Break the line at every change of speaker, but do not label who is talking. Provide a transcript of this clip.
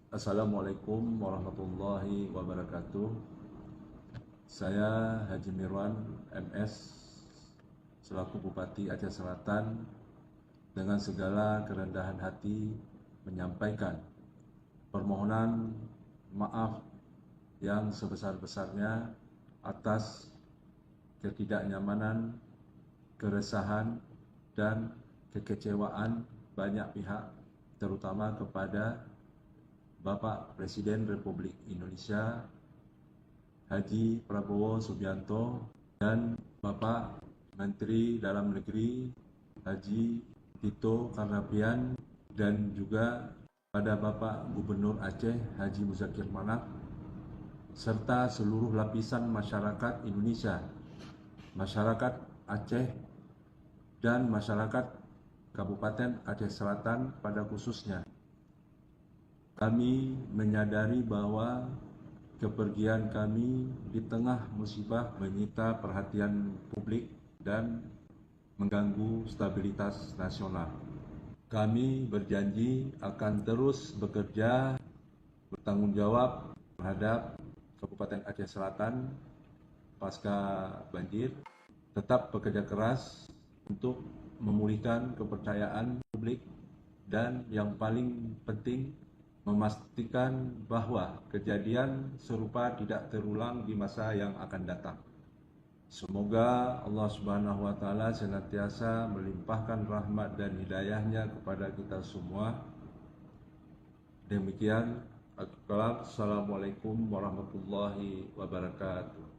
Assalamualaikum warahmatullahi wabarakatuh. Saya Haji Mirwan MS selaku Bupati Aceh Selatan dengan segala kerendahan hati menyampaikan permohonan maaf yang sebesar-besarnya atas ketidaknyamanan, keresahan, dan kekecewaan banyak pihak, terutama kepada Bapak Presiden Republik Indonesia Haji Prabowo Subianto dan Bapak Menteri Dalam Negeri Haji Tito Karnavian dan juga pada Bapak Gubernur Aceh Haji Muzakir Manaf serta seluruh lapisan masyarakat Indonesia, masyarakat Aceh dan masyarakat Kabupaten Aceh Selatan pada khususnya. Kami menyadari bahwa kepergian kami di tengah musibah menyita perhatian publik dan mengganggu stabilitas nasional. Kami berjanji akan terus bekerja bertanggung jawab terhadap Kabupaten Aceh Selatan pasca banjir, tetap bekerja keras untuk memulihkan kepercayaan publik dan yang paling penting memastikan bahwa kejadian serupa tidak terulang di masa yang akan datang. Semoga Allah Subhanahu wa Ta'ala senantiasa melimpahkan rahmat dan hidayahnya kepada kita semua. Demikian, Assalamualaikum warahmatullahi wabarakatuh.